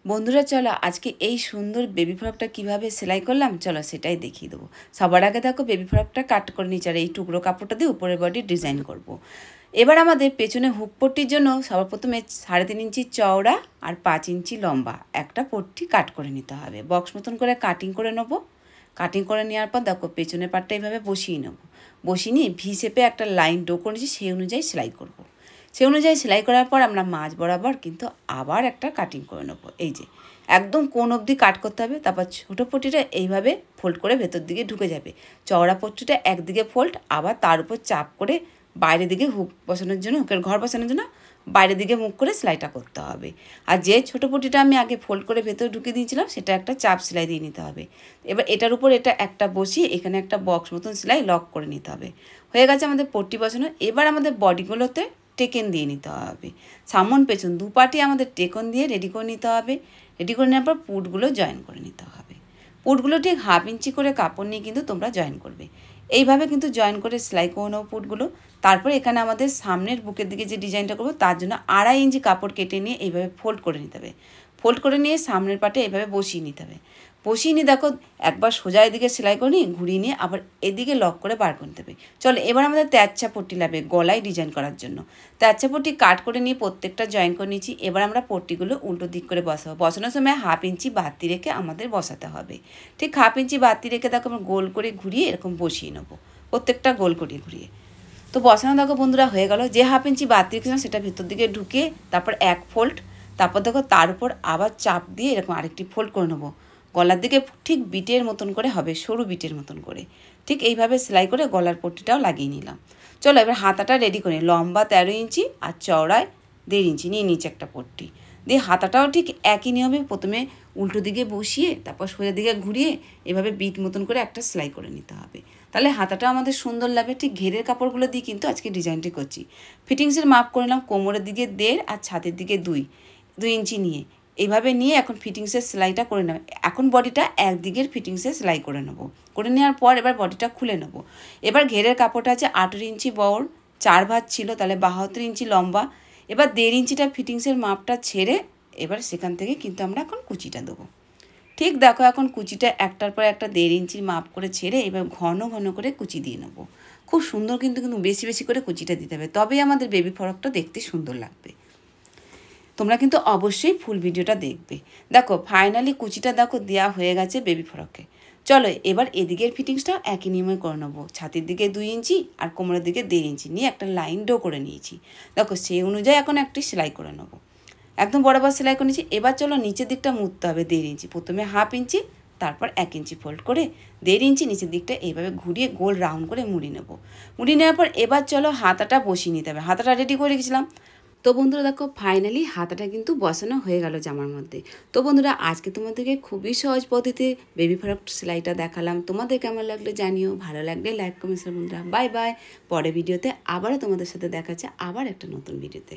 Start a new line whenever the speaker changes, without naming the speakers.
বন্ধুরা চলো আজকে এই সুন্দর বেবি ফ্রকটা কিভাবে সেলাই করলাম চলো সেটাই দেখিয়ে দেবো। সবার আগে দেখো বেবি ফ্রকটা কাট করে নিচ্ছি আর এই টুকরো কাপড়টা দিয়ে উপরের বডি ডিজাইন করব। এবার আমাদের পেছনে হুক পট্টির জন্য সবার প্রথমে 3.5 ইঞ্চি চওড়া আর 5 ইঞ্চি লম্বা একটা পট্টি কাট করে নিতে হবে। বক্স মতন করে কাটিং করে নেবো। কাটিং করে নেওয়ার পর দেখো পেছনের পাটটা এইভাবে বসিয়ে নেবো। বসিয়ে নিয়ে ভি শেপে একটা লাইন ড্র করেছি, সেই অনুযায়ী সেলাই করব। সেই অনুযায়ী সেলাই করার পর আমরা মাঝ বরাবর কিন্তু আবার একটা কাটিং করে নেবো। এই যে একদম কোণ অবধি কাট করতে হবে। তারপর ছোটো পট্টিটা এইভাবে ফোল্ড করে ভেতর দিকে ঢুকে যাবে। চওড়া পট্টিটা একদিকে ফোল্ড, আবার তার উপর চাপ করে বাইরের দিকে হুক বসানোর জন্য, হুকের ঘর বসানোর জন্য বাইরের দিকে মুখ করে সেলাইটা করতে হবে। আর যে ছোটো পট্টিটা আমি আগে ফোল্ড করে ভেতরে ঢুকে দিয়েছিলাম সেটা একটা চাপ সেলাই দিয়ে নিতে হবে। এবার এটার উপর এটা একটা বসিয়ে এখানে একটা বক্স মতন সেলাই লক করে নিতে হবে। হয়ে গেছে আমাদের পট্টি বসানো। এবার আমাদের বডিগুলোতে টেকেন দিয়ে নিতে হবে। সামন পেছন দু পাটি আমাদের টেকন দিয়ে রেডি করে নিতে হবে। রেডি করে নেওয়ার পর পুটগুলো জয়েন করে নিতে হবে। পুটগুলো ঠিক 1/2 ইঞ্চি করে কাপড় নিয়ে কিন্তু তোমরা জয়েন করবে। এইভাবে কিন্তু জয়েন করে সেলাই করে নেবো পুটগুলো। তারপর এখানে আমাদের সামনের বুকের দিকে যে ডিজাইনটা করবো তার জন্য 2.5 ইঞ্চি কাপড় কেটে নিয়ে এইভাবে ফোল্ড করে নিতে হবে। ফোল্ড করে নিয়ে সামনের পাটে এইভাবে বসিয়ে নিতে হবে। বসিয়ে নিয়ে দেখো একবার সোজা এদিকে সেলাই করে নিয়ে ঘুরিয়ে নিয়ে আবার এদিকে লক করে বার করে দেবে। চলো এবার আমাদের তেরছা পট্টি লাগবে গলায় ডিজাইন করার জন্য। তেরছা পট্টি কাট করে নিয়ে প্রত্যেকটা জয়েন করে নিয়েছি। এবার আমরা পট্টিগুলো উল্টো দিক করে বসাবো। বসানোর সময় 1/2 ইঞ্চি বাড়তি রেখে আমাদের বসাতে হবে। ঠিক 1/2 ইঞ্চি বাড়তি রেখে দেখো আমরা গোল করে ঘুরিয়ে এরকম বসিয়ে নেবো, প্রত্যেকটা গোল করে ঘুরিয়ে। তো বসানো দেখো বন্ধুরা হয়ে গেল। যে 1/2 ইঞ্চি বাড়তি রেখেছিলাম সেটা ভেতর দিকে ঢুকিয়ে তারপর এক ফোল্ড, তারপর দেখো তার উপর আবার চাপ দিয়ে এরকম আরেকটি ফোল্ড করে নেবো। গলার দিকে ঠিক বিটের মতন করে হবে, সরু বিটের মতন করে। ঠিক এইভাবে সেলাই করে গলার পট্টিটাও লাগিয়ে নিলাম। চলো এবার হাতাটা রেডি করে নিই। লম্বা 13 ইঞ্চি আর চওড়ায় 1.5 ইঞ্চি নিয়ে নিচে একটা পট্টি দিয়ে হাতাটাও ঠিক একই নিয়মে প্রথমে উল্টো দিকে বসিয়ে তারপর সোজা দিকে ঘুরিয়ে এভাবে বিট মতন করে একটা সেলাই করে নিতে হবে। তাহলে হাতাটা আমাদের সুন্দর লাগবে। ঠিক ঘেরের কাপড়গুলো দিয়ে কিন্তু আজকে ডিজাইনটি করছি। ফিটিংসের মাপ করে নিলাম কোমরের দিকে 1.5 আর ছাতির দিকে 2 ইঞ্চি নিয়ে এইভাবে নিয়ে এখন ফিটিংসের সেলাইটা করে নেব। এখন বডিটা একদিকের ফিটিংসের সেলাই করে নেব। করে নেওয়ার পর এবার বডিটা খুলে নেব। এবার ঘেরের কাপড়টা আছে 18 ইঞ্চি বড়, 4 ভাঁজ ছিল, তাহলে 72 ইঞ্চি লম্বা। এবার 1.5 ইঞ্চিটা ফিটিংসের মাপটা ছেড়ে এবার সেখান থেকে কিন্তু আমরা এখন কুচিটা দেবো। ঠিক দেখো এখন কুচিটা একটার পর একটা 1.5 ইঞ্চির মাপ করে ছেড়ে এবার ঘন ঘন করে কুচি দিয়ে নেবো। খুব সুন্দর কিন্তু বেশি বেশি করে কুচিটা দিতে হবে, তবেই আমাদের বেবি ফ্রকটা দেখতে সুন্দর লাগবে। তোমরা কিন্তু অবশ্যই ফুল ভিডিওটা দেখবে। দেখো ফাইনালি কুচিটা দেখো দেওয়া হয়ে গেছে বেবি ফ্রকে। চলো এবার এদিকের ফিটিংসটা একই নিয়মে করে নেবো। ছাতির দিকে 2 ইঞ্চি আর কোমরের দিকে 1.5 ইঞ্চি নিয়ে একটা লাইন ড্র করে নিয়েছি। দেখো সেই অনুযায়ী এখন একটি সেলাই করে নেবো। একদম বরাবর সেলাই করে নিয়েছি। এবার চলো নিচের দিকটা মুড়তে হবে 1.5 ইঞ্চি। প্রথমে 1/2 ইঞ্চি, তারপর 1 ইঞ্চি ফোল্ড করে 1.5 ইঞ্চি নিচের দিকটা এইভাবে ঘুরিয়ে গোল রাউন্ড করে মুড়িয়ে নেবো। মুড়িয়ে নেওয়ার পর এবার চলো হাতাটা বসিয়ে নিতে হবে। হাতাটা রেডি করে রেখেছিলাম। তো বন্ধুরা দেখো ফাইনালি হাতাটা কিন্তু বসানো হয়ে গেল জামার মধ্যে। তো বন্ধুরা আজকে তোমাদেরকে খুবই সহজ পদ্ধতিতে বেবি ফ্রক সেলাইটা দেখালাম। তোমাদের কেমন লাগলে জানিও, ভালো লাগলে লাইক কমেন্টস বন্ধুরা। Bye bye. পরের ভিডিওতে আবারও তোমাদের সাথে দেখা যাচ্ছে আবার একটা নতুন ভিডিওতে।